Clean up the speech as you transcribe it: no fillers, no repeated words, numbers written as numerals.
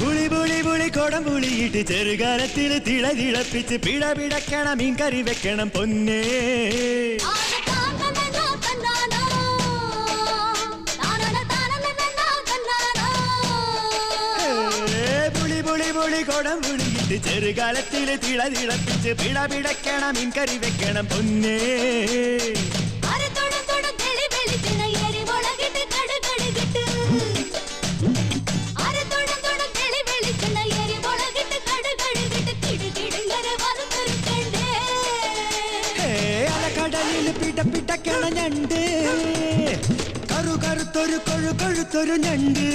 പുളി പുളി പുളി കൊടംപുളിയിട്ട് ചെറുകാലത്തിൽ തിളതിളപ്പിച്ച് പിടപിടക്കണം മീൻ കറി വെക്കണം പൊന്നേ. പുളി പുളി പുളി കൊടംപുളിയിട്ട് ചെറുകാലത്തിൽ തിളതിളപ്പിച്ച് പിടപിടക്കണം മീൻ കറി വെക്കണം പൊന്നേ. പിടപ്പിടക്കണ ഞണ്ട് കറു കറുത്തൊരു കൊഴു കൊഴുത്തൊരു ഞണ്ട്.